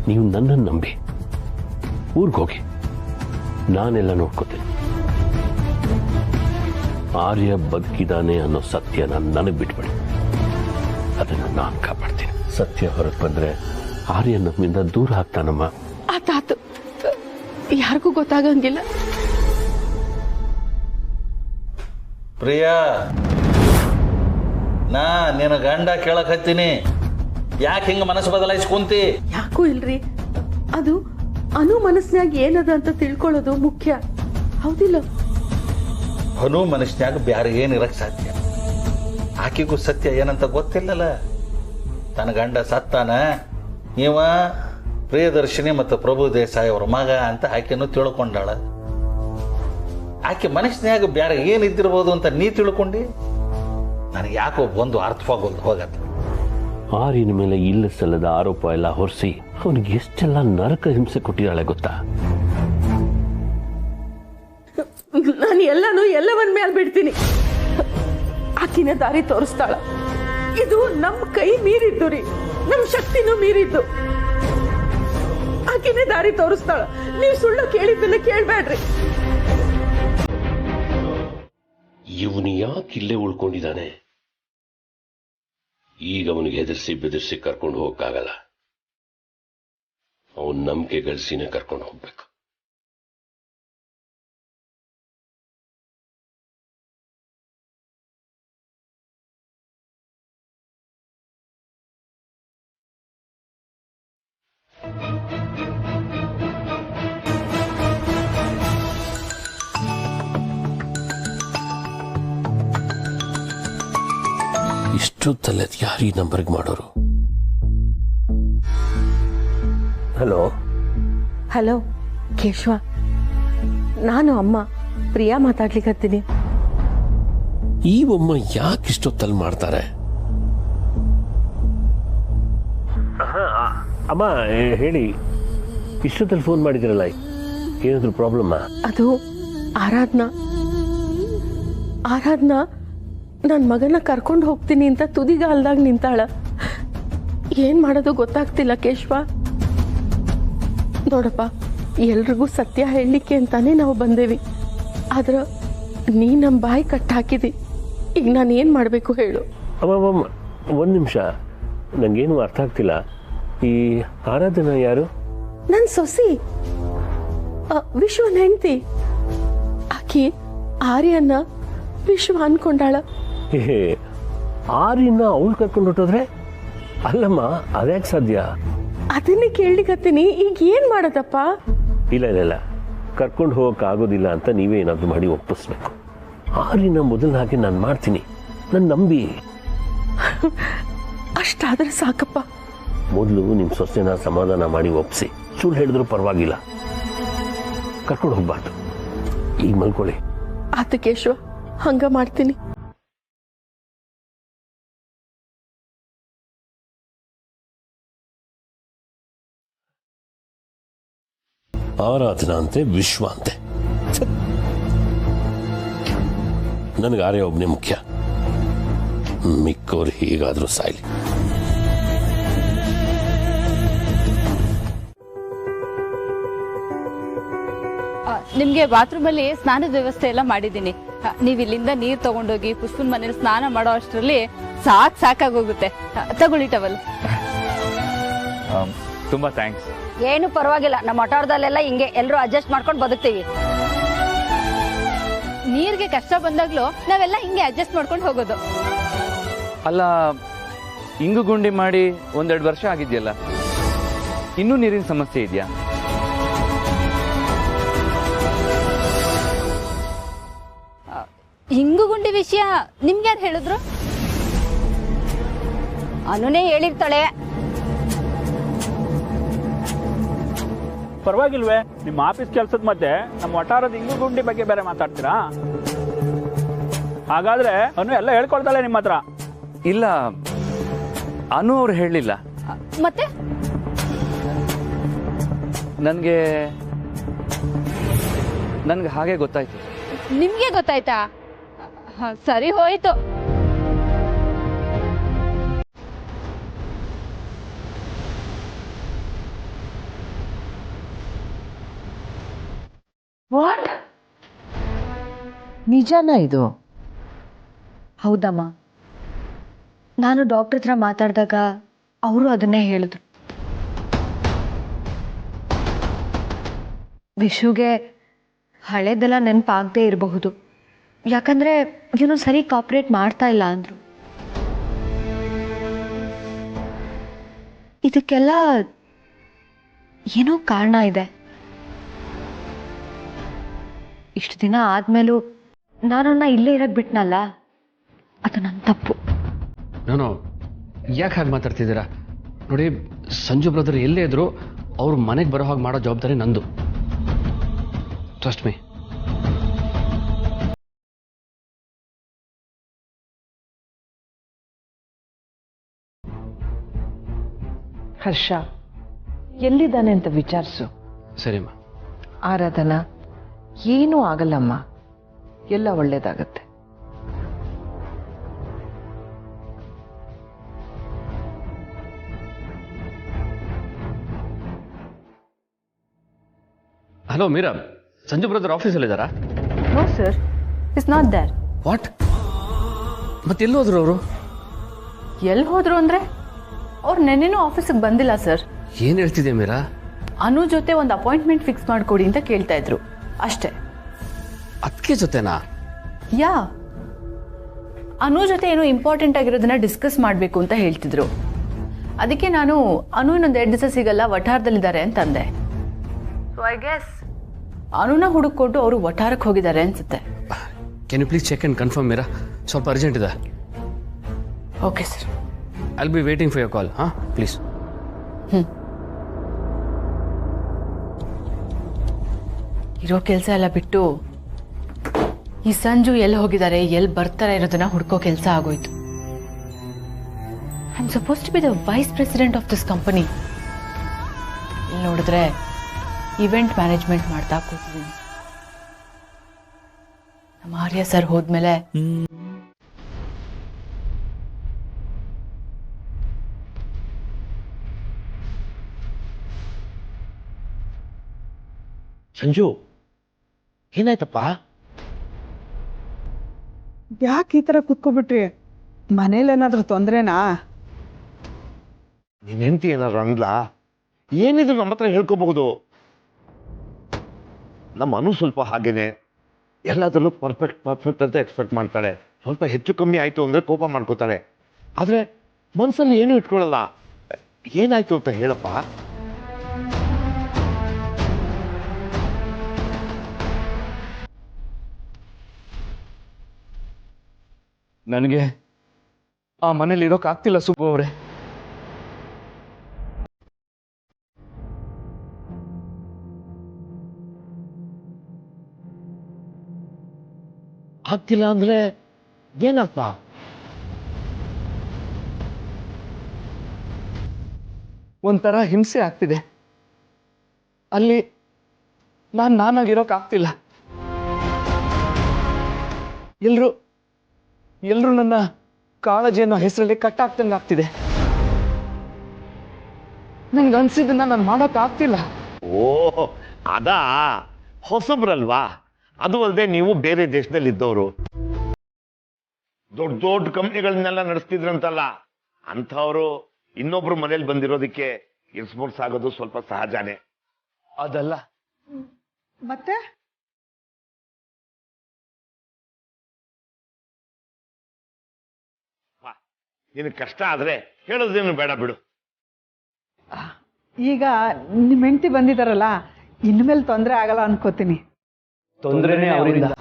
ನೀವು ನನ್ನನ್ನು ನಂಬಿ ಊರಿಗೆ ಹೋಗಿ, ನಾನೆಲ್ಲ ನೋಡ್ಕೋತೀನಿ. ಆರ್ಯ ಬದುಕಿದಾನೆ ಅನ್ನೋ ಸತ್ಯನ ನನಗೆ ಬಿಟ್ಬಿಡಿ, ಅದನ್ನು ನಾನು ಕಾಪಾಡ್ತೀನಿ. ಸತ್ಯ ಹೊರಗೆ ಬಂದ್ರೆ ಆರ್ಯ ನಮ್ಮಿಂದ ದೂರ ಆಗ್ತಾನಮ್ಮ. ಆತಾತು, ಯಾರಿಗೂ ಗೊತ್ತಾಗಂಗಿಲ್ಲ. ಪ್ರಿಯಾ, ನಾ ನಿನ್ನ ಗಂಡ ಕೇಳಕತ್ತೀನಿ, ಯಾಕೆ ಹಿಂಗ ಮನಸ್ಸು ಬದಲಾಯಿಸಿ ಕುಂತಿ? ಯಾಕೂ ಇಲ್ರಿ, ಅದು ಅನು ಮನಸ್ಸಿನಾಗ ಏನದ ಅಂತ ತಿಳ್ಕೊಳ್ಳೋದು ಮುಖ್ಯ, ಹೌದಿಲ್ಲ? ಅನು ಮನುಷ್ಯನಾಗ ಬ್ಯಾರೆ ಏನಿರಕ್ ಸಾಧ್ಯ? ಆಕೆಗೂ ಸತ್ಯ ಏನಂತ ಗೊತ್ತಿಲ್ಲಲ್ಲ. ತನ್ನ ಗಂಡ ಸತ್ತಾನ, ಇವ ಪ್ರಿಯದರ್ಶಿನಿ ಮತ್ತು ಪ್ರಭು ದೇಸಾಯಿ ಅವ್ರ ಮಗ ಅಂತ ಆಕೆನೂ ತಿಳ್ಕೊಂಡಾಳ. ಆಕೆ ಮನುಷ್ಯನಾಗ ಬ್ಯಾರೆ ಏನಿದ್ದಿರ್ಬೋದು ಅಂತ ನೀ ತಿಳ್ಕೊಂಡಿ? ನನಗೆ ಯಾಕೋ ಒಂದು ಅರ್ಥವಾಗೋದು ಹೋಗತ್ತೆ. ಆರ್ಯನ ಮೇಲೆ ಇಲ್ಲ ಸಲ್ಲದ ಆರೋಪ ಎಲ್ಲ ಹೊರಿಸಿ ಅವನಿಗೆ ಎಷ್ಟೆಲ್ಲ ನರಕ ಹಿಂಸೆ ಕೊಟ್ಟಿದ್ದಾಳೆ ಗೊತ್ತಾ? ನಾನು ಎಲ್ಲವನ್ ಮೇಲೆ ಬಿಡ್ತೀನಿ. ಆಕಿನ ದಾರಿ ತೋರಿಸ್ತಾಳ. ಇದು ನಮ್ಮ ಕೈ ಮೀರಿದ್ದು ರೀ, ನಮ್ಮ ಶಕ್ತಿನೂ ಮೀರಿದ್ದು. ಆಕಿನ ದಾರಿ ತೋರಿಸ್ತಾಳ. ನೀವು ಸುಳ್ಳು ಕೇಳಿದ್ದನ್ನ ಕೇಳ್ಬೇಡ್ರಿ. ಇವನು ಯಾಕೆ ಇಲ್ಲೇ ಉಳ್ಕೊಂಡಿದ್ದಾನೆ? ಈಗ ಅವನಿಗೆ ಹೆದರ್ಸಿ ಬೆದರ್ಸಿ ಕರ್ಕೊಂಡು ಹೋಗಕ್ಕಾಗಲ್ಲ. ಅವನ್ ನಂಬಿಕೆ ಗಳಿಸಿನೇ ಕರ್ಕೊಂಡು ಹೋಗ್ಬೇಕು. ಇಷ್ಟೊತ್ತಲ್ಲದ ಯಾರು ಈ ನಂಬರ್ಗೆ ಮಾಡೋರು? ಹಲೋ ಹಲೋ ಕೇಶವ, ನಾನು ಅಮ್ಮ ಪ್ರಿಯಾ ಮಾತಾಡ್ಲಿಕ್ಕತ್ತೀನಿ. ಈ ಒಮ್ಮ ಯಾಕೆ ಇಷ್ಟೊತ್ತಲ್ಲಿ ಮಾಡ್ತಾರೆ? ಅಮ್ಮ ಹೇಳಿ, ಇಷ್ಟೊತ್ತಲ್ಲಿ ಫೋನ್ ಮಾಡಿದಿರಲ್ಲ, ಏನಾದ್ರು ಪ್ರಾಬ್ಲಮ್? ಅದು ಆರಾಧನಾ ನನ್ನ ಮಗನ ಕರ್ಕೊಂಡು ಹೋಗ್ತೀನಿ ಅಂತ ತುದಿಗಾಲ್ದಾಗ ನಿಂತಾಳ. ಏನ್ ಮಾಡೋದು ಗೊತ್ತಾಗ್ತಿಲ್ಲ ಕೇಶವ. ನೋಡಪ್ಪ, ಎಲ್ರಿಗೂ ಸತ್ಯ ಹೇಳಲಿಕ್ಕೆ ಅಂತಾನೆ ನಾವು ಬಂದೇವಿ. ಆದ್ರ ನೀ ನಮ್ಮ ಬಾಯಿ ಕಟ್ ಹಾಕಿದಿ. ಈಗ ನಾನು ಏನ್ ಮಾಡ್ಬೇಕು ಹೇಳು? ಅಮ್ಮ ಒಂದ್ ನಿಮಿಷ, ನಂಗೇನು ಅರ್ಥ ಆಗ್ತಿಲ್ಲ. ಈ ಆರಾಧನಾ ಯಾರು? ನನ್ ಸೊಸಿ, ವಿಶ್ವನ ಹೆಂಡತಿ. ಆಕಿ ಆರ್ಯನ ವಿಶ್ವ ಅನ್ಕೊಂಡಾಳ. ಆರ್ಯನ ಅವಳು ಕರ್ಕೊಂಡು ಹೊಟ್ಟೋದ್ರೆ? ಅಲ್ಲಮ್ಮ, ಅದ್ಯಾಕೆ ಸಾಧ್ಯ? ಅದನ್ನೇ ಕೇಳಲಿಕತ್ತೀನಿ. ಈಗ ಏನ್ ಮಾಡೋದಪ್ಪ? ಇಲ್ಲ, ಕರ್ಕೊಂಡು ಹೋಗಕ್ ಆಗೋದಿಲ್ಲ ಅಂತ ನೀವೇ ಏನಾದ್ರು ಮಾಡಿ ಒಪ್ಪಿಸ್ಬೇಕು. ಆರ್ಯನ ಮೊದಲ ಹಾಗೆ ನಾನು ಮಾಡ್ತೀನಿ, ನನ್ನ ನಂಬಿ. ಅಷ್ಟಾದ್ರೆ ಸಾಕಪ್ಪ. ಮೊದಲು ನಿಮ್ಮ ಸೊಸೆನ ಸಮಾಧಾನ ಮಾಡಿ ಒಪ್ಪಿಸಿ. ಸುಳ್ಳು ಹೇಳಿದ್ರು ಪರವಾಗಿಲ್ಲ, ಕರ್ಕೊಂಡು ಹೋಗ್ಬಾರ್ದು. ಈಗ ಮಲ್ಕೊಳ್ಳಿ. ಆತ ಕೇಶವ, ಹಂಗ ಮಾಡ್ತೀನಿ. ಆರಾಧನಾ ಅಂತೆ, ವಿಶ್ವ ಅಂತೆ. ನನಗೆ ಆರ್ಯ ಒಬ್ಬನೇ ಮುಖ್ಯ, ಮಿಕ್ಕವ್ರು ಹೀಗಾದ್ರೂ ಸಾಯ್ಲಿ. ನಿಮ್ಗೆ ಬಾತ್ರೂಮ್ ಅಲ್ಲಿ ಸ್ನಾನದ ವ್ಯವಸ್ಥೆ ಎಲ್ಲ ಮಾಡಿದ್ದೀನಿ. ನೀವ್ ಇಲ್ಲಿಂದ ನೀರ್ ತಗೊಂಡೋಗಿ ಪುಷ್ಪನ್ ಮನೇಲಿ ಸ್ನಾನ ಮಾಡೋ ಅಷ್ಟರಲ್ಲಿ ಸಾಕಾಗೋಗುತ್ತೆ. ತಗೊಳ್ಳಿ ಟವಲ್. ತುಂಬಾ ಥ್ಯಾಂಕ್ಸ್. ಏನು ಪರವಾಗಿಲ್ಲ, ನಮ್ಮ ಒಟಾರದಲ್ಲೆಲ್ಲ ಹಿಂಗೆ ಎಲ್ಲರೂ ಅಡ್ಜಸ್ಟ್ ಮಾಡ್ಕೊಂಡು ಬದುಕ್ತೀವಿ. ನೀರ್ಗೆ ಕಷ್ಟ ಬಂದಾಗ್ಲೂ ನಾವೆಲ್ಲ ಹಿಂಗೆ ಅಡ್ಜಸ್ಟ್ ಮಾಡ್ಕೊಂಡು ಹೋಗೋದು. ಅಲ್ಲ, ಇಂಗು ಗುಂಡಿ ಮಾಡಿ 1-2 ವರ್ಷ ಆಗಿದ್ಯಲ್ಲ, ಇನ್ನೂ ನೀರಿನ ಸಮಸ್ಯೆ ಇದೆಯಾ? ಇಂಗು ಗುಂಡಿ ವಿಷಯ ನಿಮ್ಗೆ ಯಾರು ಹೇಳಿದ್ರು? ಅನುನೇ ಹೇಳಿರ್ತಾಳೆ. ಪರವಾಗಿಲ್ವೇ, ನಿಮ್ಮ ಆಫೀಸ್ ಕೆಲಸದ ಮಧ್ಯೆ ನಮ್ಮ ವಟಾರದ ಇಂಗು ಗುಂಡಿ ಬಗ್ಗೆ ಬೇರೆ ಮಾತಾಡ್ತೀರಾ? ಹಾಗಾದ್ರೆ ಅನು ಎಲ್ಲ ಹೇಳ್ಕೊಳ್ತಾಳೆ ನಿಮ್ಮ ಹತ್ರ? ಇಲ್ಲ, ಅನು ಅವ್ರು ಹೇಳಲಿಲ್ಲ. ಮತ್ತೆ ನನಗೆ ಹಾಗೆ ಗೊತ್ತಾಯ್ತು. ನಿಮ್ಗೆ ಗೊತ್ತಾಯ್ತಾ? ಸರಿ ಹೋಯ್ತು. ನಿಜನಾ ಇದು? ಹೌದಮ್ಮ, ನಾನು ಡಾಕ್ಟರ್ ಹತ್ರ ಮಾತಾಡಿದಾಗ ಅವರು ಅದನ್ನೇ ಹೇಳಿದ್ರು. ವಿಶುಗೆ ಹಳೇದೆಲ್ಲ ನೆನಪಾಗದೇ ಇರಬಹುದು, ಯಾಕಂದರೆ ಇವನು ಸರಿ ಕಾಪ್ರೇಟ್ ಮಾಡ್ತಾ ಇಲ್ಲ ಅಂದರು. ಇದಕ್ಕೆಲ್ಲ ಏನೋ ಕಾರಣ ಇದೆ. ಇಷ್ಟು ದಿನ ಆದಮೇಲೂ ನಾನನ್ನ ಇಲ್ಲೇ ಇರಕ್ಕೆ ಬಿಟ್ನಲ್ಲ, ಅದು ನನ್ನ ತಪ್ಪು. ನಾನು ಯಾಕೆ ಹಾಗೆ ಮಾತಾಡ್ತಿದ್ದೀರಾ? ನೋಡಿ, ಸಂಜು ಬ್ರದರ್ ಎಲ್ಲೇ ಇದ್ರು ಅವ್ರು ಮನೆಗೆ ಬರೋ ಹಾಗೆ ಮಾಡೋ ಜವಾಬ್ದಾರಿ ನಂದು. Trust me. ಹರ್ಷ ಎಲ್ಲಿದ್ದಾನೆ ಅಂತ ವಿಚಾರಿಸು. ಸರಿಮ್ಮ. ಆರಾಧನಾ, ಏನೂ ಆಗಲ್ಲಮ್ಮ, ಎಲ್ಲ ಒಳ್ಳೇದಾಗತ್ತೆ. ಹಲೋ ಮೀರಾ, ಸಂಜು ಬ್ರದರ್ ಆಫೀಸಲ್ಲಿದ್ದಾರಾ? No sir, it's not there. What? ಮತ್ತೆಲ್ಲೋದ್ರು ಅವರು? ಎಲ್ಲಿ ಹೋದ್ರು ಅಂದ್ರೆ ಅವ್ರು ನೆನ್ನೆನೂ ಆಫೀಸಿಗೆ ಬಂದಿಲ್ಲ ಸರ್. ಏನು ಹೇಳ್ತಿದ್ದೆ ಮೀರಾ? ಅನು ಜೊತೆ ಒಂದು ಅಪಾಯಿಂಟ್ಮೆಂಟ್ ಫಿಕ್ಸ್ ಮಾಡ್ಕೊಡಿ ಅಂತ ಕೇಳ್ತಾ ಇದ್ರು ಅಷ್ಟೇ. ಅದಕ್ಕೆ ಜೊತೆನಾ? ಯಾ, ಅನು ಜೊತೆ ಏನೋ ಇಂಪಾರ್ಟೆಂಟ್ ಆಗಿರೋದನ್ನ ಡಿಸ್ಕಸ್ ಮಾಡಬೇಕು ಅಂತ ಹೇಳ್ತಿದ್ರು. ಅದಕ್ಕೆ ನಾನು ಅನು ಇನ್ನೊಂದು 2 ದಿವಸ ಸಿಗಲ್ಲ, ವಠಾರದಲ್ಲಿದ್ದಾರೆ ಅಂತಂದೆ. ಸೊ ಐ ಗೆಸ್ ಅನುನ ಹುಡುಕೊಂಡು ಅವರು ವಠಾರಕ್ಕೆ ಹೋಗಿದ್ದಾರೆ ಅನ್ಸುತ್ತೆ. Can you please check and confirm Meera? ಸ್ವಲ್ಪ ಅರ್ಜೆಂಟ್ ಇದೆ. Okay sir. I'll be waiting for your call. ಹಾಂ, ಪ್ಲೀಸ್. ಇರೋ ಕೆಲಸ ಎಲ್ಲ ಬಿಟ್ಟು ಈ ಸಂಜು ಎಲ್ಲಿ ಹೋಗಿದ್ದಾರೆ, ಎಲ್ಲಿ ಬರ್ತಾರೆ ಇರೋದನ್ನ ಹುಡ್ಕೋ ಕೆಲಸ ಆಗೋಯ್ತು. I am suppose to be the vice president of this company. ಇಲ್ಲಿ ನೋಡಿದ್ರೆ ಇವೆಂಟ್ ಮ್ಯಾನೇಜ್ಮೆಂಟ್ ಮಾಡ್ತಾ ಕೂತಿದ್ದೀನಿ. ನಮ್ಮ ಆರ್ಯ ಸರ್ ಹೋದ್ಮೇಲೆ ಸಂಜು, ಏನಾಯ್ತಪ್ಪ? ಯಾಕೆ ಈ ಥರ ಕೂತ್ಕೊಬಿಟ್ರಿ? ಮನೇಲೇನಾದ್ರೂ ತೊಂದ್ರೆನಾ? ನಿನ್ನ ಹೆಂಡತಿ ಏನಾದ್ರು ಅಂದ್ಲಾ? ಏನಿದ್ರು ನಮ್ಮ ಹತ್ರ ಹೇಳ್ಕೋಬಹುದು. ನಮ್ಮ ಅನು ಸ್ವಲ್ಪ ಹಾಗೇನೆ, ಎಲ್ಲದರಲ್ಲೂ ಪರ್ಫೆಕ್ಟ್ ಅಂತ ಎಕ್ಸ್ಪೆಕ್ಟ್ ಮಾಡ್ತಾಳೆ. ಸ್ವಲ್ಪ ಹೆಚ್ಚು ಕಮ್ಮಿ ಆಯಿತು ಅಂದರೆ ಕೋಪ ಮಾಡ್ಕೋತಾಳೆ. ಆದರೆ ಮನಸ್ಸಲ್ಲಿ ಏನೂ ಇಟ್ಕೊಳ್ಳಲ್ಲ. ಏನಾಯ್ತು ಅಂತ ಹೇಳಪ್ಪ. ನನಗೆ ಆ ಮನೇಲಿ ಇರೋಕ್ಕಾಗ್ತಿಲ್ಲ ಸುಬ್ಬು ಅವರೇ. ಆಗ್ತಿಲ್ಲ ಅಂದ್ರೆ ಏನಪ್ಪ? ಒಂಥರ ಹಿಂಸೆ ಆಗ್ತಿದೆ. ಅಲ್ಲಿ ನಾನಾಗಿರೋಕ್ಕಾಗ್ತಿಲ್ಲ. ಎಲ್ರೂ ನನ್ನ ಕಾಳಜಿ ಅನ್ನೋ ಹೆಸರಲ್ಲಿ ಕಟ್ಟಾಗ್ತಂಗೆ ಆಗ್ತಿದೆ. ನಂಗೆ ಅನ್ಸಿದ್ದನ್ನ ನಾನು ಮಾಡೋಕ್ಕಾಗ್ತಿಲ್ಲ. ಓ, ಅದಾ? ಹೊಸಬ್ರಲ್ವಾ? ಅದು ಅಲ್ಲದೆ ನೀವು ಬೇರೆ ದೇಶದಲ್ಲಿದ್ದವರು, ದೊಡ್ಡ ದೊಡ್ಡ ಕಂಪ್ನಿಗಳನ್ನೆಲ್ಲ ನಡೆಸ್ತಿದ್ರಂತಲ್ಲ, ಅಂಥವ್ರು ಇನ್ನೊಬ್ರು ಮನೇಲಿ ಬಂದಿರೋದಕ್ಕೆ ಇರ್ಸ್ಮೂರ್ಸ್ ಆಗೋದು ಸ್ವಲ್ಪ ಸಹಜಾನೇ. ಅದಲ್ಲ ಮತ್ತೆ ನಿನಗೆ ಕಷ್ಟ ಆದ್ರೆ ಹೇಳೋದೇನು ಬೇಡ ಬಿಡು. ಈಗ ನಿಮ್ಮ ಹೆಂಡತಿ ಬಂದಿದ್ದಾರಲ್ಲ, ಇನ್ಮೇಲೆ ತೊಂದರೆ ಆಗಲ್ಲ ಅನ್ಕೋತೀನಿ. ತೊಂದರೆನೇ ಅವರಿಂದ.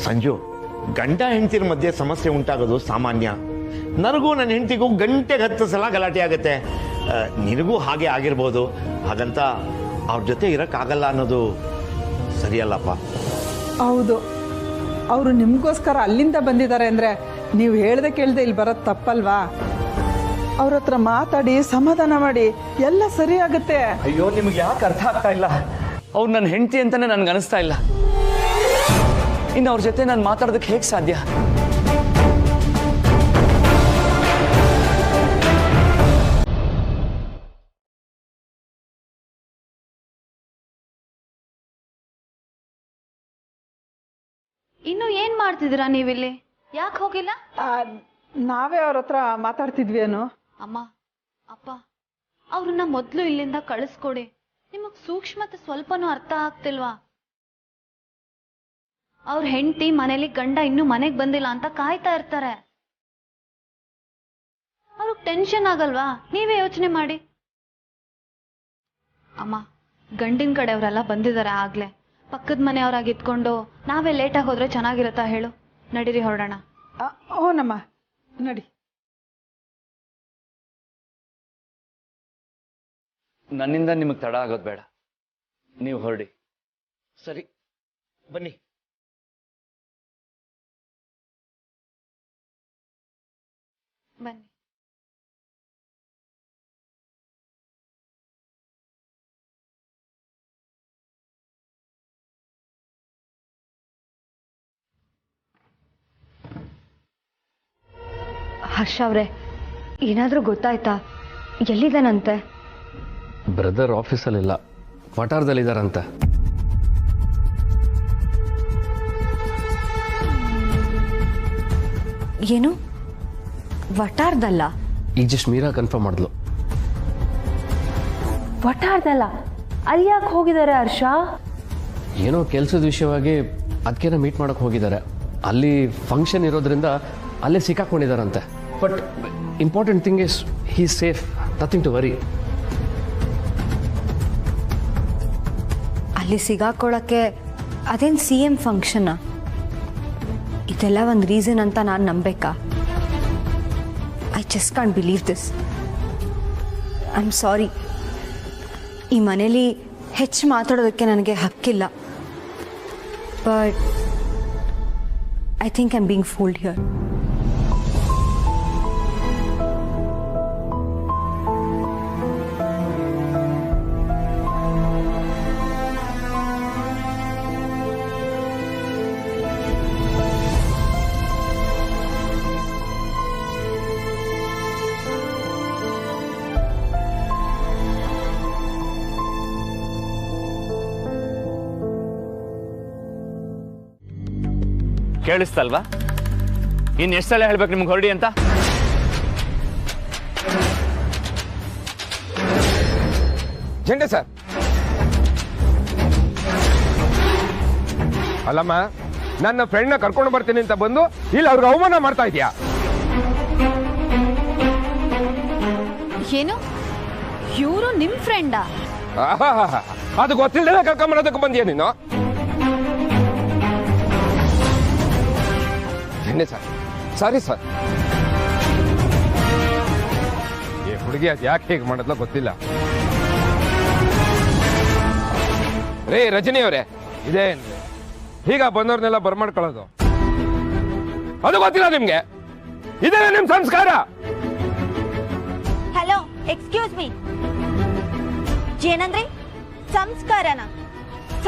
ಸಂಜು, ಗಂಡ ಹೆಂಡತಿರ ಮಧ್ಯೆ ಸಮಸ್ಯೆ ಉಂಟಾಗೋದು ಸಾಮಾನ್ಯ. ನನಗೂ ನನ್ನ ಹೆಂಡತಿಗೂ ಗಂಟೆಗೆ 10 ಸಲ ಗಲಾಟೆ ಆಗುತ್ತೆ. ನಿನಗೂ ಹಾಗೆ ಆಗಿರ್ಬೋದು. ಹಾಗಂತ ಅವ್ರ ಜೊತೆ ಇರೋಕ್ಕಾಗಲ್ಲ ಅನ್ನೋದು ಸರಿಯಲ್ಲಪ್ಪ. ಹೌದು, ಅವರು ನಿಮಗೋಸ್ಕರ ಅಲ್ಲಿಂದ ಬಂದಿದ್ದಾರೆ ಅಂದರೆ ನೀವು ಹೇಳ್ದೆ ಕೇಳ್ದೆ ಇಲ್ಲಿ ಬರೋದು ತಪ್ಪಲ್ವಾ? ಅವ್ರ ಹತ್ರ ಮಾತಾಡಿ ಸಮಾಧಾನ ಮಾಡಿ ಎಲ್ಲ ಸರಿ ಆಗುತ್ತೆ. ಅಯ್ಯೋ ನಿಮ್ಗೆ ಯಾಕೆ ಅರ್ಥ ಆಗ್ತಾ ಇಲ್ಲ? ಅವ್ರು ನನ್ನ ಹೆಂಡತಿ ಅಂತಾನೆ ನನ್ಗೆ ಅನಿಸ್ತಾ ಇಲ್ಲ. ಇನ್ನು ಅವ್ರ ಜೊತೆ ನಾನು ಮಾತಾಡೋದಕ್ಕೆ ಹೇಗೆ ಸಾಧ್ಯ? ಇನ್ನು ಏನ್ ಮಾಡ್ತಿದ್ದೀರಾ ನೀವಿಲ್ಲಿ? ಯಾಕೆ ಹೋಗಿಲ್ಲ? ನಾವೇ ಅವ್ರ ಹತ್ರ ಮಾತಾಡ್ತಿದ್ವಿ ಏನೋ. ಅಮ್ಮ ಅಪ್ಪ ಅವ್ರನ್ನ ಮೊದಲು ಇಲ್ಲಿಂದ ಕಳಿಸ್ಕೊಡಿ. ನಿಮಗ್ ಸೂಕ್ಷ್ಮತೆ ಸ್ವಲ್ಪನೂ ಅರ್ಥ ಆಗ್ತಿಲ್ವಾ? ಅವ್ರ ಹೆಂಡತಿ ಮನೇಲಿ ಗಂಡ ಇನ್ನೂ ಮನೆಗ್ ಬಂದಿಲ್ಲ ಅಂತ ಕಾಯ್ತಾ ಇರ್ತಾರೆ. ಅವ್ರಿಗೆ ಟೆನ್ಷನ್ ಆಗಲ್ವಾ? ನೀವೇ ಯೋಚನೆ ಮಾಡಿ. ಅಮ್ಮ ಗಂಡಿನ ಕಡೆಯವರೆಲ್ಲ ಬಂದಿದ್ದಾರೆ ಆಗ್ಲೇ. ಪಕ್ಕದ ಮನೆಯವ್ರಾಗಿ ಇದ್ಕೊಂಡು ನಾವೇ ಲೇಟಾಗಿ ಹೋದ್ರೆ ಚೆನ್ನಾಗಿರತ್ತಾ ಹೇಳು? ನಡೀರಿ ಹೊರಡೋಣ. ಓನಮ್ಮ ನಡಿ. ನನ್ನಿಂದ ನಿಮಗೆ ತಡ ಆಗೋದು ಬೇಡ, ನೀವು ಹೊರಡಿ. ಸರಿ ಬನ್ನಿ. ಬನ್ನಿ. ಹರ್ಷ ಅವರೇ, ಏನಾದರೂ ಗೊತ್ತಾಯ್ತಾ? ಎಲ್ಲಿದ್ದಾನಂತೆ? ಬ್ರದರ್ ಆಫೀಸಲ್ಲಿಲ್ಲ, ವಟಾರದಲ್ಲಿದ್ದಾರಂತೆ. ಏನು ವಟಾರದಲ್ಲ? ಈಗ ಜಸ್ಟ್ ಮೀರಾ ಕನ್ಫರ್ಮ್ ಮಾಡಿದ್ಲು. ವಟಾರದಲ್ಲ? ಅಲ್ಲಿ ಯಾಕೆ ಹೋಗಿದ್ದಾರೆ ಹರ್ಷ? ಏನೋ ಕೆಲಸದ ವಿಷಯವಾಗಿ ಅದಕ್ಕೇನೋ ಮೀಟ್ ಮಾಡೋಕೆ ಹೋಗಿದ್ದಾರೆ. ಅಲ್ಲಿ ಫಂಕ್ಷನ್ ಇರೋದ್ರಿಂದ ಅಲ್ಲೇ ಸಿಕ್ಕಾಕೊಂಡಿದ್ದಾರಂತೆ. But important thing is he safe, nothing to worry. ಅಲ್ಲಿ ಸಿಗಾಕೊಳ್ಳೋಕ್ಕೆ ಅದೇನು CM ಫಂಕ್ಷನ್ನ? ಇದೆಲ್ಲ ಒಂದು ರೀಸನ್ ಅಂತ ನಾನು ನಂಬೇಕಾ? I just can't believe this. I am sorry. ಈ ಮನೇಲಿ ಹೆಚ್ಚು ಮಾತಾಡೋದಕ್ಕೆ ನನಗೆ ಹಕ್ಕಿಲ್ಲ. But I think I am being fooled here. ಕೇಳಿಸ್ತಲ್ವಾ? ಇನ್ನು ಎಷ್ಟು ಸಲ ಹೇಳ್ಬೇಕು ನಿಮ್ಗೆ ಹೊರಡಿ ಅಂತ? ಜಂಡೆ ಸರ್, ಅಲ್ಲಮ್ಮ, ನನ್ನ ಫ್ರೆಂಡ್ನ ಕರ್ಕೊಂಡು ಬರ್ತೀನಿ ಅಂತ ಬಂದು ಇಲ್ಲಿ ಅವ್ರಿಗೆ ಅವಮಾನ ಮಾಡ್ತಾ ಇದೀಯಾ? ಏನು? ಇವರು ನಿಮ್ ಫ್ರೆಂಡಾ? ಅದು ಗೊತ್ತಿಲ್ಲದೆ ಕರ್ಕೊಂಬರೋದಕ್ಕೆ ಬಂದಿಯಾ ನೀನು? ಜಂಡೆ ಸರ್, ಸಾರಿ ಸರ್. ಈ ಹುಡುಗಿ ಅದು ಯಾಕೆ ಹೇಗೆ ಮಾಡೋದ್ಲ ಗೊತ್ತಿಲ್ಲ. ರೇ ರಜನಿ ಅವರೇ, ಇದೇ ಈಗ ಬಂದವ್ರನ್ನೆಲ್ಲ ಬರ್ಮಾಡ್ಕೊಳ್ಳೋದು ಅದು ಗೊತ್ತಿಲ್ಲ ನಿಮ್ಗೆ? ಇದೇ ನಿಮ್ ಸಂಸ್ಕಾರ? Hello, excuse me. ಏನಂದ್ರೆ ಸಂಸ್ಕಾರನ?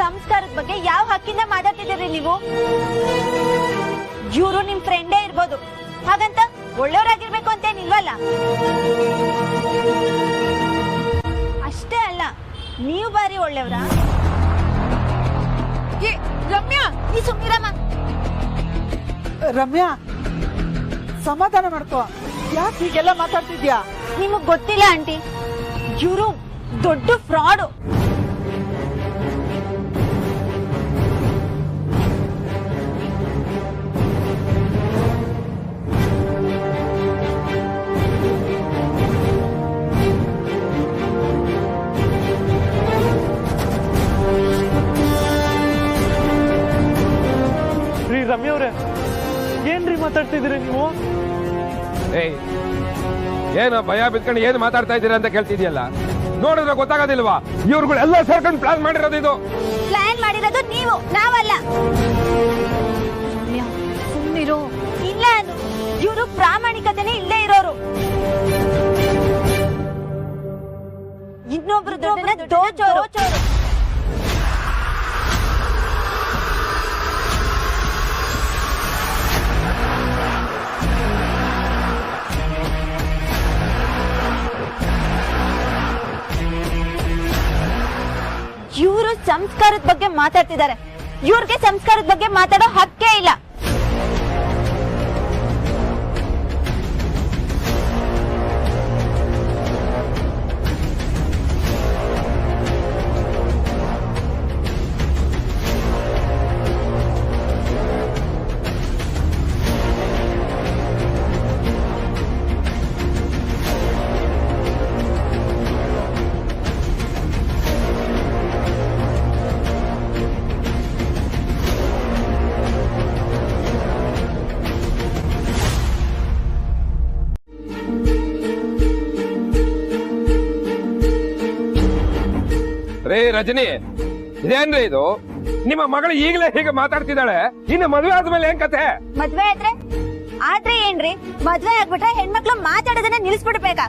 ಸಂಸ್ಕಾರದ ಬಗ್ಗೆ ಯಾವ ಹಕ್ಕಿಂದ ಮಾತಾಡ್ತಿದ್ದೀರಿ ನೀವು? ಇವರು ನಿಮ್ ಫ್ರೆಂಡೇ ಇರ್ಬೋದು, ಹಾಗಂತ ಒಳ್ಳೆಯವರಾಗಿರ್ಬೇಕು ಅಂತೇನಿಲ್ವಲ್ಲ. ಅಷ್ಟೇ ಅಲ್ಲ, ನೀವು ಬಾರಿ ಒಳ್ಳೆಯವರ. ರಮ್ಯಾ, ನೀ ಸುಮ್ಮಿರಮ್ಮ. ರಮ್ಯಾ, ಸಮಾಧಾನ ಮಾಡ್ಕೋ. ಯಾಕೆ ಹೀಗೆಲ್ಲ ಮಾತಾಡ್ತಿದ್ಯಾ? ನಿಮಗ್ ಗೊತ್ತಿಲ್ಲ ಆಂಟಿ, ಇವರು ದೊಡ್ಡ ಫ್ರಾಡು. ರಮ್ಯ ಅವ್ರೆ, ಏನ್ರಿ ಮಾತಾಡ್ತಿದ್ದೀರಿ ನೀವು? ಏಯ್, ಏನೋ ಭಯ ಬಿತ್ಕೊಂಡು ಏನು ಮಾತಾಡ್ತಾ ಇದ್ದೀರಾ ಅಂತ ಕೇಳ್ತಿದ್ಯಲ್ಲ, ನೋಡಿದ್ರೆ ಗೊತ್ತಾಗೋದಿಲ್ವಾ? ಇವ್ರುಗಳೆಲ್ಲ ಸೇರ್ಕೊಂಡು ಪ್ಲಾನ್ ಮಾಡಿರೋದು. ಇದು ಪ್ಲಾನ್ ಮಾಡಿರೋದು ನೀವು, ನಾವಲ್ಲ. ಅವರು ಪ್ರಾಮಾಣಿಕತೆನೇ ಇಲ್ಲೇ ಇರೋರು. ಇನ್ನೊಬ್ರು ದೋಚೋರು. ಇವರು ಸಂಸ್ಕಾರದ ಬಗ್ಗೆ ಮಾತಾಡ್ತಿದ್ದಾರೆ. ಇವ್ರಿಗೆ ಸಂಸ್ಕಾರದ ಬಗ್ಗೆ ಮಾತಾಡೋ ಹಕ್ಕೇ ಇಲ್ಲ. ರೇ ರಜನಿ, ಇದೇನ್ರಿ ಇದು? ನಿಮ್ಮ ಮಗಳು ಈಗಲೇ ಹೀಗೆ ಮಾತಾಡ್ತಿದ್ದಾಳೆ, ಇನ್ನು ಮದುವೆ ಆದ್ಮೇಲೆ ಏನ್ ಕತೆ? ಮದ್ವೆ ಆದ್ರೆ ಏನ್ರಿ? ಮದ್ವೆ ಆಗ್ಬಿಟ್ರೆ ಹೆಣ್ಮಕ್ಳು ಮಾತಾಡೋದನ್ನ ನಿಲ್ಸ್ಬಿಡ್ಬೇಕಾ?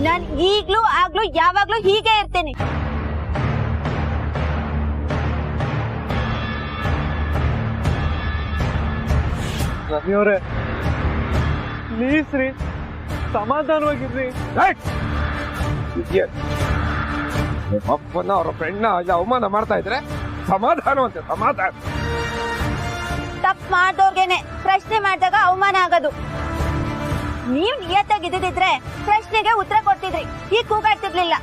ನಾನ್ ಈಗ್ಲೂ ಆಗ್ಲೂ ಯಾವಾಗ್ಲೂ ಹೀಗೆ ಇರ್ತೀನಿ. ರಮ್ಯವ್ರೆ ಪ್ಲೀಸ್ ರೀ, ಸಮಾಧಾನವಾಗಿರ್ರಿ. ಅಪ್ಪನ ಅವ್ರ ಫ್ರೆಂಡ್ನ ಅವಮಾನ ಮಾಡ್ತಾ ಇದ್ರೆ ಸಮಾಧಾನ ಅಂತೆ. ಸಮಾಧಾನ ತಪ್ಪು ಮಾಡ್ದವ್ರಿಗೇನೆ ಪ್ರಶ್ನೆ ಮಾಡಿದಾಗ ಅವಮಾನ ಆಗೋದು. ನೀವ್ ನಿಯತ್ತಾಗಿದ್ದಿದ್ರೆ ಪ್ರಶ್ನೆಗೆ ಉತ್ತರ ಕೊಡ್ತಿದ್ರಿ, ಈಗ ಕೂಗಾಡ್ತಿರ್ಲಿಲ್ಲ.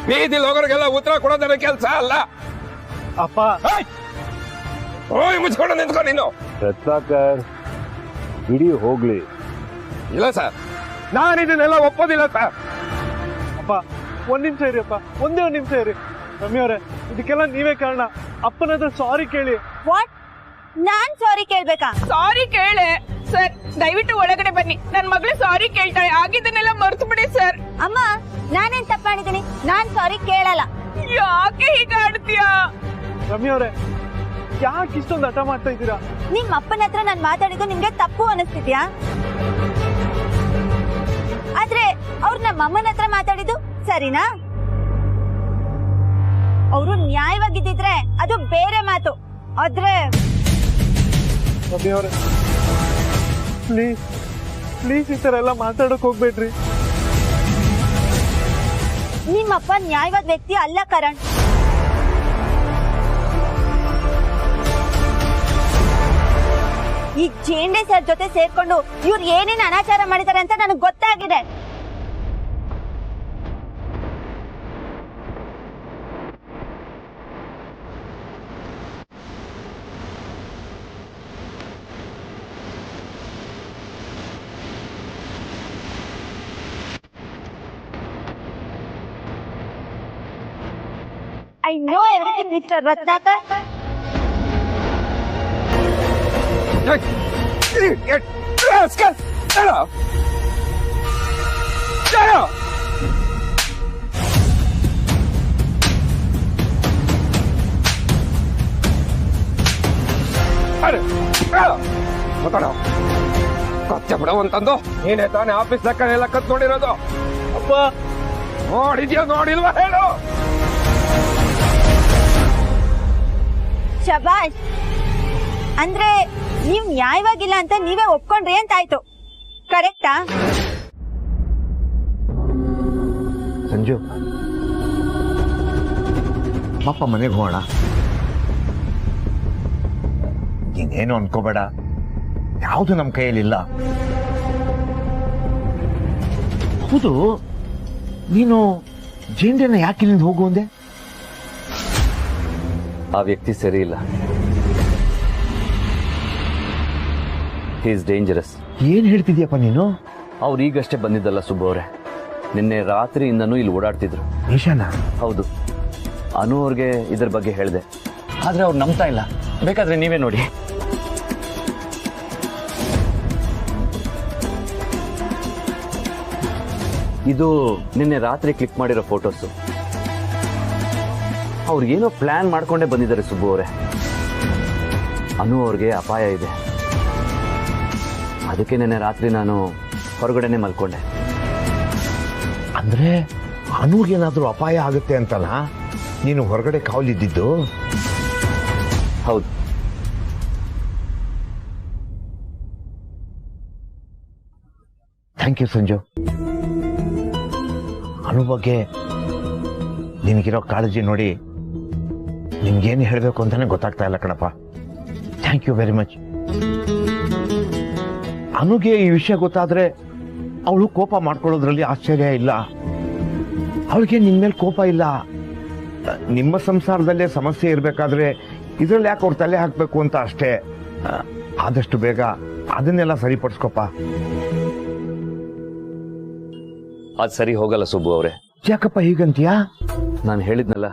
ಬೀದಿಲ್ ಹೋಗೋರಿಗೆಲ್ಲ ಉತ್ತರ ಕೊಡೋದನ್ನ ಕೆಲ್ಸ ಅಲ್ಲ. ಅಪ್ಪ ಓಯ್ ಮುಚ್ಕೊಂಡು ನಿಂತ್ಕೊ ನೀನು. ರತ್ನಾಕರ್ ಬಿಡಿ ಹೋಗ್ಲಿ. ಇಲ್ಲ ಸರ್, ನಾನು ಇದನ್ನೆಲ್ಲ ಒಪ್ಪೋದಿಲ್ಲ ಸರ್. ಅಪ್ಪ ಒಂದ್ ನಿಮಿಷ ಇರಿ ಅಪ್ಪ, ಒಂದೇ ಒಂದ್ ನಿಮಿಷ ಇರಿ. ರಮ್ಯವ್ರೆ ಇದಕ್ಕೆಲ್ಲ ನೀವೇ ಕಾರಣ. ಅಪ್ಪನ ಹತ್ರ ಸಾರಿ ಕೇಳಿ. ವಾಟ್? ನಾನ್ ಸಾರಿ ಕೇಳ್ಬೇಕಾ? ಸಾರಿ ಕೇಳೆ ಸರ್, ದಯವಿಟ್ಟು ಒಳಗಡೆ ಬನ್ನಿ. ನನ್ ಮಗಳು ಸಾರಿ ಕೇಳ್ತಾಳೆ, ಆಗಿದ್ದನ್ನೆಲ್ಲ ಮರ್ತು ಬಿಡಿ ಸರ್. ಅಮ್ಮ ನಾನೇನ್ ತಪ್ಪು ಮಾಡಿದೀನಿ? ನಾನ್ ಸಾರಿ ಕೇಳಲ್ಲ. ಯಾಕೆ ಹೀಗೆ ಆಡ್ತೀಯಾ? ರಮ್ಯವ್ರೆ ಯಾಕೆ ಇಷ್ಟೊಂದು ಹಠ ಮಾಡ್ತಾ ಇದ್ದೀರಾ? ನಿಮ್ ಅಪ್ಪನ ಹತ್ರ ನಾನ್ ಮಾತಾಡಿದ್ದು ನಿಮ್ಗೆ ತಪ್ಪು ಅನಿಸ್ತಿದ್ಯಾ? ಆದ್ರೆ ಅವ್ರು ನಮ್ಮ ಅಮ್ಮನ ಹತ್ರ ಮಾತಾಡಿದ್ದು ಸರಿನಾ? ಅವರು ನ್ಯಾಯವಾಗಿದ್ದಿದ್ರೆ ಅದು ಬೇರೆ ಮಾತು. ಆದ್ರೆ ರಮ್ಯವ್ರೆ ಪ್ಲೀಸ್ ಪ್ಲೀಸ್ ಈ ತರ ಎಲ್ಲ ಮಾತಾಡಕ್ ಹೋಗ್ಬೇಡ್ರಿ. ನಿಮ್ಮಪ್ಪ ನ್ಯಾಯವಾದ ವ್ಯಕ್ತಿ ಅಲ್ಲ ಕರಣ್. ಈ ಜೇಂಡೆ ಸರ್ ಜೊತೆ ಸೇರ್ಕೊಂಡು ಇವ್ರು ಏನೇನು ಅನಾಚಾರ ಮಾಡಿದ್ದಾರೆ ಅಂತ ನನಗೆ ಗೊತ್ತಾಗಿದೆ. I know everything, Mr. Ratnakar. ಕಚ್ಚ ಬಿಡವಂತಂದು ನೀನೇ ತಾನೇ ಆಫೀಸ್ ಲೆಕ್ಕ ಎಲ್ಲ ಕತ್ ನೋಡಿರೋದು. ಅಪ್ಪ ನೋಡಿದ್ಯೋ ನೋಡಿಲ್ವಾ ಹೇಳು. ಶಬಾಷ್. ಅಂದ್ರೆ ನೀವ್ ನ್ಯಾಯವಾಗಿಲ್ಲ ಅಂತ ನೀವೇ ಒಪ್ಕೊಂಡ್ರಿ ಅಂತ ಆಯ್ತು, ಕರೆಕ್ಟಾ? ಸಂಜು ಪಾಪ ಮನೆಗೆ ಹೋಗೋಣ. ನೀನೇನು ಅನ್ಕೋಬೇಡ, ಯಾವುದು ನಮ್ಮ ಕೈಯಲ್ಲಿಲ್ಲ. ಹೌದು, ನೀನು ಜೇಂಡೆನ ಯಾಕೆ ಇಲ್ಲಿಂದ ಹೋಗು ಅಂದೆ? ಆ ವ್ಯಕ್ತಿ ಸರಿ ಇಲ್ಲ. He is dangerous. ಏನ್ ಹೇಳ್ತಿದ್ಯಪ್ಪ ನೀನು? ಅವ್ರು ಈಗಷ್ಟೇ ಬಂದಿದ್ದಲ್ಲ ಸುಬ್ಬು ಅವರೇ, ನಿನ್ನೆ ರಾತ್ರಿಯಿಂದನೂ ಇಲ್ಲಿ ಓಡಾಡ್ತಿದ್ರು. ನಿಶಾನ? ಹೌದು. ಅನು ಅವ್ರಿಗೆ ಇದ್ರ ಬಗ್ಗೆ ಹೇಳಿದೆ, ಆದ್ರೆ ಅವ್ರು ನಂಬ್ತಾ ಇಲ್ಲ. ಬೇಕಾದ್ರೆ ನೀವೇ ನೋಡಿ. ಇದು ನಿನ್ನೆ ರಾತ್ರಿ ಕ್ಲಿಕ್ ಮಾಡಿರೋ ಫೋಟೋಸು. ಅವ್ರಿಗೇನೋ ಪ್ಲಾನ್ ಮಾಡ್ಕೊಂಡೇ ಬಂದಿದ್ದಾರೆ ಸುಬ್ಬು ಅವರೇ. ಅನು ಅವ್ರಿಗೆ ಅಪಾಯ ಇದೆ. ಅದಕ್ಕೆ ನೆನ್ನೆ ರಾತ್ರಿ ನಾನು ಹೊರಗಡೆನೆ ಮಲ್ಕೊಂಡೆ. ಅಂದ್ರೆ ಅನುಗೇನಾದ್ರೂ ಅಪಾಯ ಆಗುತ್ತೆ ಅಂತಲ್ಲ ನೀನು ಹೊರಗಡೆ ಕಾವಲಿದ್ದಿದ್ದು? ಹೌದು. Thank you Sanju. ಅನು ಬಗ್ಗೆ ನಿನಗಿರೋ ಕಾಳಜಿ ನೋಡಿ ನಿನ್ಗೇನು ಹೇಳಬೇಕು ಅಂತಾನೆ ಗೊತ್ತಾಗ್ತಾ ಇಲ್ಲ ಕಣಪ್ಪ. Thank you very much. ಅನುಗೆ ಈ ವಿಷಯ ಗೊತ್ತಾದ್ರೆ ಅವಳು ಕೋಪ ಮಾಡ್ಕೊಳ್ಳೋದ್ರಲ್ಲಿ ಆಶ್ಚರ್ಯ ಇಲ್ಲ. ಅವಳಿಗೆ ನಿನ್ ಮೇಲೆ ಕೋಪ ಇಲ್ಲ. ನಿಮ್ಮ ಸಂಸಾರದಲ್ಲೇ ಸಮಸ್ಯೆ ಇರಬೇಕಾದ್ರೆ ಇದ್ರಲ್ಲಿ ಯಾಕೆ ಅವ್ರು ತಲೆ ಹಾಕ್ಬೇಕು ಅಂತ ಅಷ್ಟೇ. ಆದಷ್ಟು ಬೇಗ ಅದನ್ನೆಲ್ಲ ಸರಿಪಡಿಸ್ಕೊಪ್ಪ. ಅದು ಸರಿ ಹೋಗಲ್ಲ ಸುಬ್ಬು ಅವರೇ. ಯಾಕಪ್ಪ ಹೀಗಂತೀಯಾ? ನಾನು ಹೇಳಿದ್ನಲ್ಲ,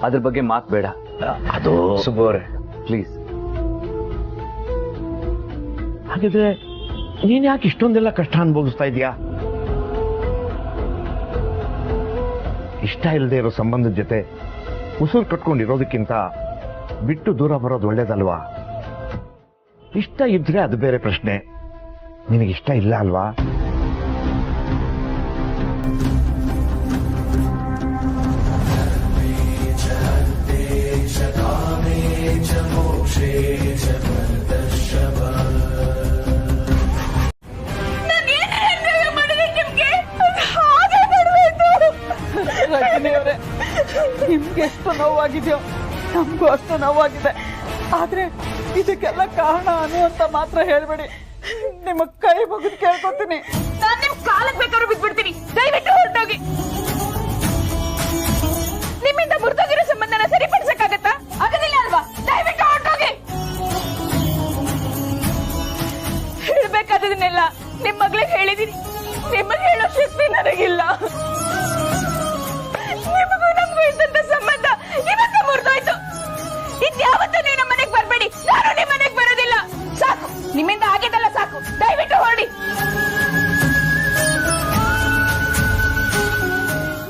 ಅದ್ರ ಬಗ್ಗೆ ಮಾತು ಬೇಡ. ಅದು ಸುಬ್ಬು ಅವರೇ ಪ್ಲೀಸ್. ಹಾಗಿದ್ರೆ ನೀನ್ ಯಾಕೆ ಇಷ್ಟೊಂದೆಲ್ಲ ಕಷ್ಟ ಅನುಭವಿಸ್ತಾ ಇದೀಯಾ? ಇಷ್ಟ ಇಲ್ಲದೆ ಇರೋ ಸಂಬಂಧದ ಜೊತೆ ಉಸಿರು ಕಟ್ಕೊಂಡಿರೋದಕ್ಕಿಂತ ಬಿಟ್ಟು ದೂರ ಬರೋದು ಒಳ್ಳೇದಲ್ವಾ? ಇಷ್ಟ ಇದ್ರೆ ಅದು ಬೇರೆ ಪ್ರಶ್ನೆ. ನಿನಗಿಷ್ಟ ಇಲ್ಲ ಅಲ್ವಾ? ನಿಮ್ಗೆ ಎಷ್ಟು ನೋವಾಗಿದೆಯೋ ನಮಗೂ ಅಷ್ಟು ನೋವಾಗಿದೆ. ಆದ್ರೆ ಇದಕ್ಕೆಲ್ಲ ಕಾರಣ ಅನು ಅಂತ ಮಾತ್ರ ಹೇಳ್ಬೇಡಿ. ನಿಮ್ಮ ಕೈ ಮುಗಿದು ಕೇಳ್ಕೊತೀನಿ. ನಾನು ನಿಮ್ ಕಾಲಕ್ಕೆ ಬೇಕಾದ್ರೂ ಬಿಟ್ಬಿಡ್ತೀನಿ. ದಯವಿಟ್ಟು ಹೊರಟೋಗಿ. ನಿಮ್ಮಿಂದ ಮುರಿದೋಗಿರೋ ಸಂಬಂಧನ ಸರಿಪಡಿಸಕ್ಕಾಗತ್ತಾ? ಆಗೋದಿಲ್ಲ ಅಲ್ವಾ? ದಯವಿಟ್ಟು ಹೊರಟೋಗಿ. ಹೇಳ್ಬೇಕಾದದನ್ನೆಲ್ಲ ನಿಮ್ ಮಗಳಿಗೆ ಹೇಳಿದೀನಿ. ನಿಮಗೆ ಹೇಳೋ ಶಕ್ತಿ ನನಗಿಲ್ಲ. ನಿಮಗೂ ನಮಗೂ ಇದ್ದಂತ ಸಂಬಂಧ ಇವತ್ತು ಮುರಿದೋಯ್ತು. ಇದ್ಯಾವತ್ತೂ ನೀವು ನಮ್ಮ ಮನೆಗೆ ಬರ್ಬೇಡಿ. ನಾನು ನಿಮ್ಮ ಮನೆಗೆ ಬರೋದಿಲ್ಲ. ಸಾಕು, ನಿಮ್ಮಿಂದ ಆಗಿದ್ದಲ್ಲ ಸಾಕು. ದಯವಿಟ್ಟು ಹೊರಡಿ.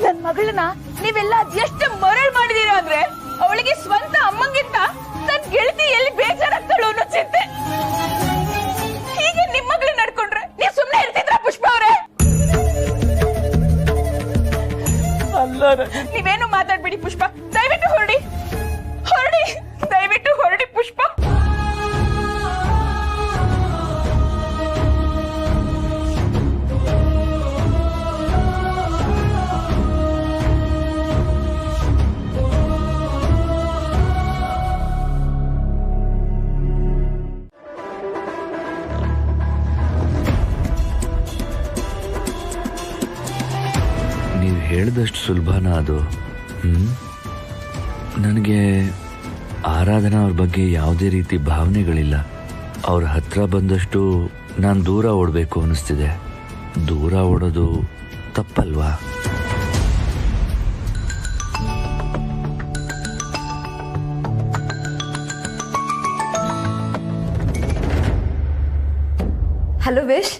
ನನ್ ಮಗಳನ್ನ ನೀವೆಲ್ಲ ಎಷ್ಟು ಮರಳು ಮಾಡಿದೀರಾ ಅಂದ್ರೆ ಅವಳಿಗೆ ಸ್ವಂತ ಅಮ್ಮಂಗಿಂತ ನನ್ ಗೆಳತಿ ಎಲ್ಲಿ ಬೇಜಾರಾಗ್ತಾಳು ಅನ್ನೋ ಚಿಂತೆ. ಹೀಗೆ ನಿಮ್ ಮಗಳು ನಡ್ಕೊಂಡ್ರೆ ನೀವ್ ಸುಮ್ನೆ ಇರ್ತಿದ್ರ ಪುಷ್ಪ ಅವರೇ? ನೀವೇನು ಮಾತಾಡ್ಬೇಡಿ ಪುಷ್ಪ. ದಯವಿಟ್ಟು ಹೊರಡಿ. ಹೊರಡಿ, ದಯವಿಟ್ಟು ಹೊರಡಿ ಪುಷ್ಪ. ನೀವು ಹೇಳಿದಷ್ಟು ಸುಲಭನಾ ಅದು? ನನಗೆ ಆರಾಧನಾ ಅವ್ರ ಬಗ್ಗೆ ಯಾವುದೇ ರೀತಿ ಭಾವನೆಗಳಿಲ್ಲ. ಅವ್ರ ಹತ್ರ ಬಂದಷ್ಟು ನಾನು ದೂರ ಓಡಬೇಕು ಅನ್ನಿಸ್ತಿದೆ. ದೂರ ಓಡೋದು ತಪ್ಪಲ್ವಾ? Hello wish.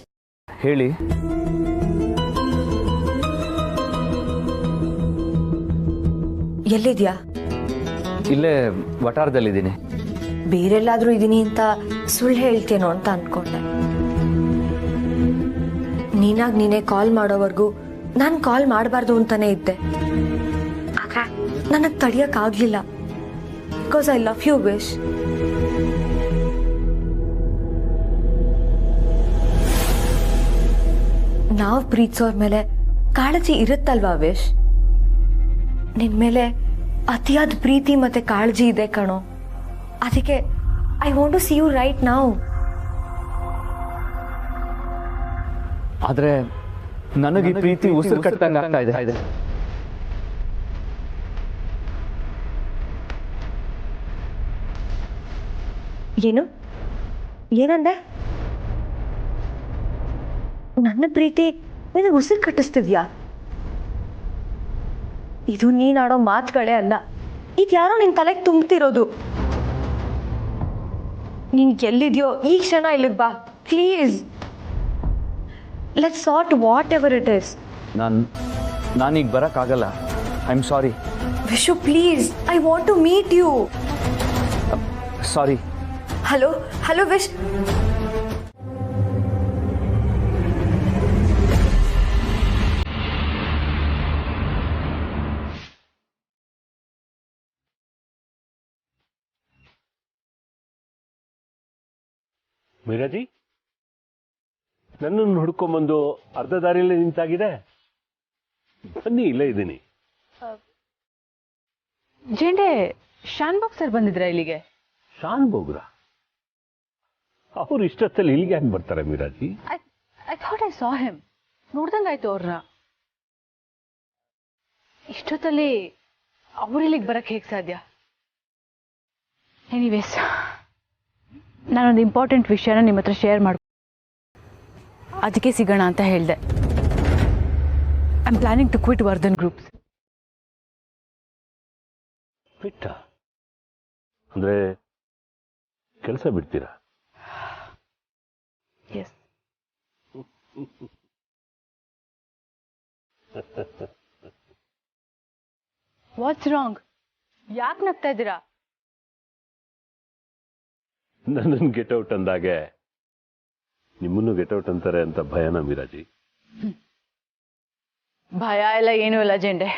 ಹೇಳಿ. ಎಲ್ಲಿದ್ಯಾ? ಇಲ್ಲೇ ವಟಾರದಲ್ಲಿದ್ದೀನಿ. ಬೇರೆಲ್ಲಾದ್ರೂ ಇದೀನಿ ಅಂತ ಸುಳ್ಳು ಹೇಳ್ತೇನೋ ಅಂತ ಅನ್ಕೊಂಡೆ. ನೀನಾಗ್ ನೀನೇ ಕಾಲ್ ಮಾಡೋವರೆಗೂ ನಾನು ಕಾಲ್ ಮಾಡಬಾರ್ದು ಅಂತಾನೆ ಇದ್ದೆ. ಆದ್ರೆ ನನಗ್ ತಡಿಯಕ್ ಆಗ್ಲಿಲ್ಲ. Because I love you wish. ನಾವು ಪ್ರೀತಿಸೋರ್ ಮೇಲೆ ಕಾಳಜಿ ಇರುತ್ತಲ್ವಾ ವಿಶ್? ನಿನ್ ಮೇಲೆ ಅತಿಯಾದ ಪ್ರೀತಿ ಮತ್ತೆ ಕಾಳಜಿ ಇದೆ ಕಣೋ. ಅದಕ್ಕೆ I want to see you right now. ಆದ್ರೆ ನನಗೆ ಈ ಪ್ರೀತಿ ಉಸಿರು ಕಟ್ಟಂಗ ಆಗ್ತಾ ಇದೆ. ಏನು ಏನಂದೆ? ನನ್ನ ಪ್ರೀತಿ ನಿನಗೆ ಉಸಿರು ಕಟ್ಟಿಸ್ತಿದ್ಯಾ? ಇದು ನೀನ್ ಆಡೋ ಮಾತುಗಳೇ ಅಲ್ಲ. ಇದ್ಯಾರೋ ನಿನ್ ತಲೆಗೆ ತುಂಬ್ತಿರೋದು. ನೀನ್ ಎಲ್ಲಿದ್ಯೋ ಈ ಕ್ಷಣ ಇಲ್ಲಿಗೆ ಬಾ please. Let's sort whatever it is. ನಾನೀಗ ಬರಕ್ಕಾಗಲ್ಲ. I am sorry. Vishu please, I want to meet you. Sorry. Hello hello Vish. Meera ji, ನನ್ನನ್ನು ಹುಡ್ಕೊಂಬಂದು ಅರ್ಧ ದಾರಿಯಲ್ಲೇ ನಿಂತಾಗಿದೆ. ಬನ್ನಿ, ಇಲ್ಲೇ ಇದ್ದೀನಿ. ಜೇಂಡೆ, ಶಾನ್ಭೋಗ್ ಸರ್ ಬಂದಿದ್ರ ಇಲ್ಲಿಗೆ? ಶಾನ್ ಬೋಗ್ರ? ಅವ್ರು ಇಷ್ಟೊತ್ತಲ್ಲಿ ಇಲ್ಲಿಗೆ ಹೆಂಗ್ ಬರ್ತಾರೆ Meera ji? I thought I saw him. ನೋಡ್ದಂಗಾಯ್ತು ಅವ್ರನ್ನ. ಇಷ್ಟೊತ್ತಲ್ಲಿ ಅವ್ರಿಲ್ಲಿಗೆ ಬರಕ್ ಹೇಗ್ ಸಾಧ್ಯ? ಎನಿವೇಸ್, ನಾನೊಂದು ಇಂಪಾರ್ಟೆಂಟ್ ವಿಷಯನ ನಿಮ್ಮ ಹತ್ರ ಶೇರ್ ಮಾಡ್, ಅದಕ್ಕೆ ಸಿಗೋಣ ಅಂತ ಹೇಳಿದೆ. I am planning to quit Vardhan groups. ಬಿಟ್ಟ ಅಂದ್ರೆ ಕೆಲಸ ಬಿಡ್ತೀರಾ? ಎಸ್. What's wrong? ಯಾಕೆ ನಗ್ತಾ ಇದ್ದೀರಾ? ನನ್ನನ್ನು ಗೆಟ್ಔಟ್ ಅಂದಾಗೆ ನಿಮ್ಮನ್ನು ಗೆಟ್ಔಟ್ ಅಂತಾರೆ ಅಂತ ಭಯನಾ ಮೀರಾಜಿ? ಭಯ ಎಲ್ಲ ಏನೂ ಇಲ್ಲ ಜೆಂಡೆ.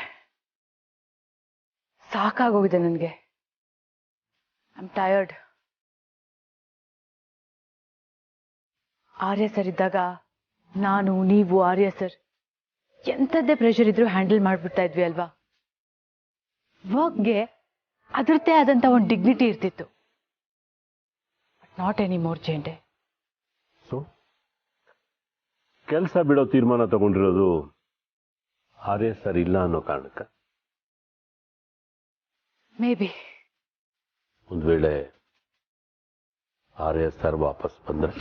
ಸಾಕಾಗೋಗಿದೆ ನನಗೆ. I am tired. Arya sir ಇದ್ದಾಗ ನಾನು, ನೀವು, ಆರ್ಯ ಸರ್ ಎಂಥದ್ದೇ ಪ್ರೆಷರ್ ಇದ್ರೂ ಹ್ಯಾಂಡಲ್ ಮಾಡ್ಬಿಡ್ತಾ ಇದ್ವಿ ಅಲ್ವಾ? ವರ್ಕ್ಗೆ ಅದರದ್ದೇ ಆದಂಥ ಒಂದು ಡಿಗ್ನಿಟಿ ಇರ್ತಿತ್ತು. Not any more Jende. So ಕೆಲಸ ಬಿಡೋ ತೀರ್ಮಾನ ತಗೊಂಡಿರೋದು ಆರ್ಯ ಸರ್ ಇಲ್ಲ ಅನ್ನೋ ಕಾರಣಕ್ಕ? May be. ಒಂದು ವೇಳೆ ಆರ್ಯ ಸರ್ ವಾಪಸ್ ಬಂದ್ರೆ?